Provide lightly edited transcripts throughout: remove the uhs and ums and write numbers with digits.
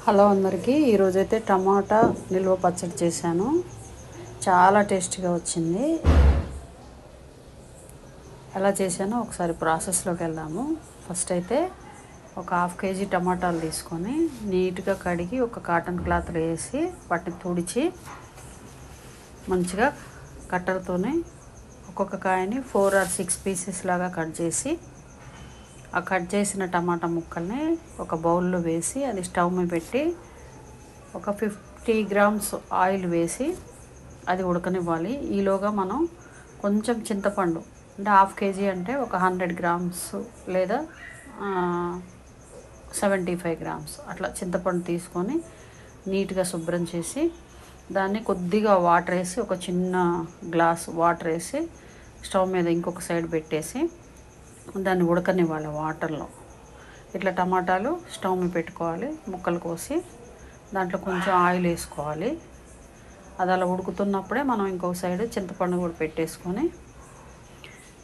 Hello అందరికీ, ఈరోజైతే టమాటా నిల్వ పచ్చడి చేశాను. చాలా టేస్టీగా వచ్చింది. ఎలా చేశానో ఒకసారి ప్రాసెస్లోకి వెళ్దాము. ఫస్ట్ అయితే ఒక 1/2 కేజీ టమాటాలు తీసుకొని నీట్గా కడిగి ఒక కాటన్ క్లాత్లో వేసి వాటిని తుడిచి మంచిగా కట్టర్తోనే ఒక్కొక్క కాయని 4 or 6 పీసెస్ లాగా కట్ చేసి ఆ కట్ చేసిన టమాటా ముక్కల్ని ఒక బౌల్లో వేసి అది స్టవ్ మీద పెట్టి ఒక 50 grams ఆయిల్ వేసి అది ఉడకనివ్వాలి. ఈలోగా మనం కొంచెం చింతపండు అంటే 1/2 కేజీ అంటే ఒక 100 grams లేదా 75 grams అట్లా చింతపండు తీసుకొని నీట్గా శుభ్రం చేసి దాన్ని కొద్దిగా వాటర్ వేసి ఒక చిన్న గ్లాస్ వాటర్ వేసి స్టవ్ మీద ఇంకొక సైడ్ పెట్టేసి దాన్ని ఉడకనివ్వాలి వాటర్లో. ఇట్లా టమాటాలు స్టవ్ మీద పెట్టుకోవాలి, ముక్కలు కోసి దాంట్లో కొంచెం ఆయిల్ వేసుకోవాలి. అది అలా ఉడుకుతున్నప్పుడే మనం ఇంకొక సైడ్ చింతపండు కూడా పెట్టేసుకొని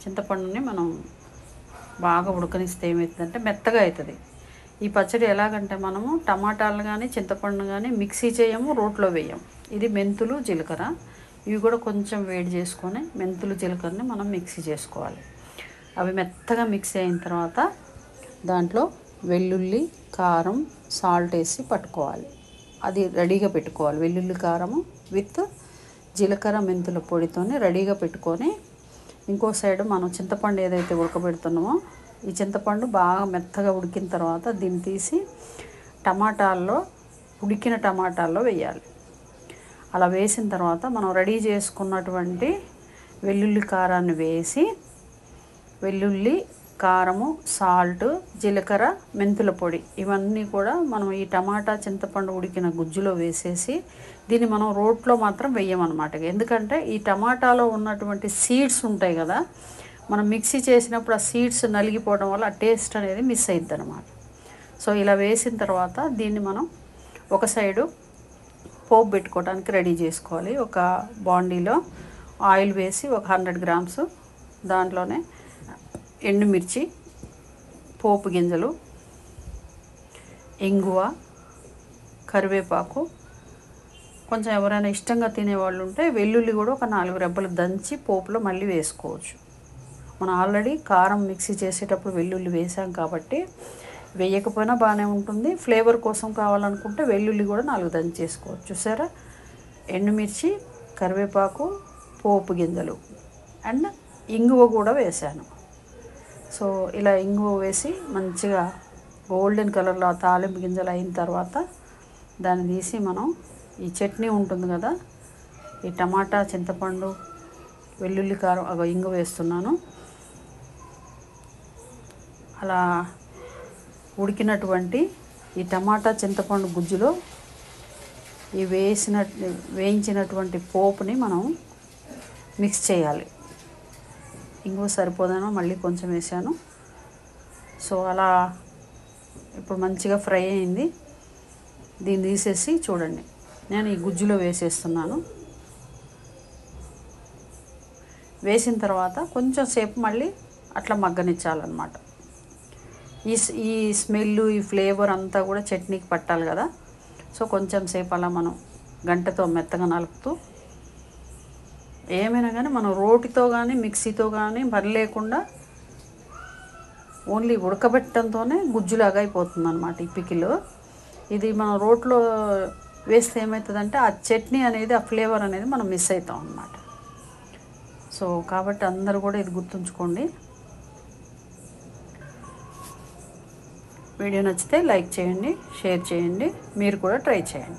చింతపండుని మనం బాగా ఉడకనిస్తే ఏమవుతుందంటే మెత్తగా అవుతుంది. ఈ పచ్చడి ఎలాగంటే మనము టమాటాలు కానీ చింతపండు కానీ మిక్సీ చేయము, రోట్లో వేయము. ఇది మెంతులు జీలకర్ర ఇవి కూడా కొంచెం వేడి చేసుకొని మెంతులు జీలకర్రని మనం మిక్సీ చేసుకోవాలి. అవి మెత్తగా మిక్సీ అయిన తర్వాత దాంట్లో వెల్లుల్లి కారం సాల్ట్ వేసి పట్టుకోవాలి. అది రెడీగా పెట్టుకోవాలి. వెల్లుల్లి కారము విత్ జీలకర్ర మెంతుల పొడితోనే రెడీగా పెట్టుకొని ఇంకో సైడ్ మనం చింతపండు ఏదైతే ఉడకబెడుతున్నామో ఈ చింతపండు బాగా మెత్తగా ఉడికిన తర్వాత దీన్ని తీసి ఉడికిన టమాటాల్లో వేయాలి. అలా వేసిన తర్వాత మనం రెడీ చేసుకున్నటువంటి వెల్లుల్లి కారాన్ని వేసి వెల్లుల్లి కారము సాల్ట్ జీలకర్ర మెంతుల పొడి ఇవన్నీ కూడా మనం ఈ టమాటా చింతపండు ఉడికిన గుజ్జులో వేసేసి దీన్ని మనం రోట్లో మాత్రం వేయమన్నమాట. ఎందుకంటే ఈ టమాటాలో ఉన్నటువంటి సీడ్స్ ఉంటాయి కదా, మనం మిక్సీ చేసినప్పుడు ఆ సీడ్స్ నలిగిపోవడం వల్ల ఆ టేస్ట్ అనేది మిస్ అయ్యిద్ది అనమాట. సో ఇలా వేసిన తర్వాత దీన్ని మనం ఒక సైడు పోపు పెట్టుకోవడానికి రెడీ చేసుకోవాలి. ఒక బాండీలో ఆయిల్ వేసి ఒక 100 grams దాంట్లోనే ఎండుమిర్చి, పోపు గింజలు, ఇంగువ, కరివేపాకు, కొంచెం ఎవరైనా ఇష్టంగా తినేవాళ్ళు ఉంటే వెల్లుల్లి కూడా ఒక 4 రెబ్బలు దంచి పోపులో మళ్ళీ వేసుకోవచ్చు. మనం ఆల్రెడీ కారం మిక్సీ చేసేటప్పుడు వెల్లుల్లి వేసాం కాబట్టి వేయకపోయినా బాగానే ఉంటుంది. ఫ్లేవర్ కోసం కావాలనుకుంటే వెల్లుల్లి కూడా 4 దంచి చేసుకోవచ్చు. చూసారా, ఎండుమిర్చి, కరివేపాకు, పోపు గింజలు అండ్ ఇంగువ కూడా వేసాను. సో ఇలా ఇంగువ వేసి మంచిగా గోల్డెన్ కలర్లో తాలింపు గింజలు అయిన తర్వాత దాన్ని తీసి మనం ఈ చట్నీ ఉంటుంది కదా, ఈ టమాటా చింతపండు వెల్లుల్లి కారం ఇంగువ వేస్తున్నాను. అలా ఉడికినటువంటి ఈ టమాటా చింతపండు గుజ్జులో ఈ వేయించినటువంటి పోపుని మనం మిక్స్ చేయాలి. ఇంకో సరిపోదేమో మళ్ళీ కొంచెం వేసాను. సో అలా ఇప్పుడు మంచిగా ఫ్రై అయింది. దీన్ని తీసేసి చూడండి, నేను ఈ గుజ్జులో వేసేస్తున్నాను. వేసిన తర్వాత కొంచెం సేపు మళ్ళీ అట్లా మగ్గనిచ్చాలన్నమాట. ఈ స్మెల్ ఈ ఫ్లేవర్ అంతా కూడా చట్నీకి పట్టాలి కదా. సో కొంచెం సేపు అలా మనం గంటతో మెత్తగా నలుపుతూ, ఏమైనా కానీ మనం రోటితో కానీ మిక్సీతో కానీ పని లేకుండా ఓన్లీ ఉడకబెట్టడంతోనే గుజ్జులాగా అయిపోతుంది అన్నమాట ఈ పికిల్. ఇది మనం రోట్లో వేస్తే ఏమవుతుందంటే ఆ చట్నీ అనేది ఆ ఫ్లేవర్ అనేది మనం మిస్ అవుతాం అన్నమాట. సో కాబట్టి అందరూ కూడా ఇది గుర్తుంచుకోండి. వీడియో నచ్చితే లైక్ చేయండి, షేర్ చేయండి, మీరు కూడా ట్రై చేయండి.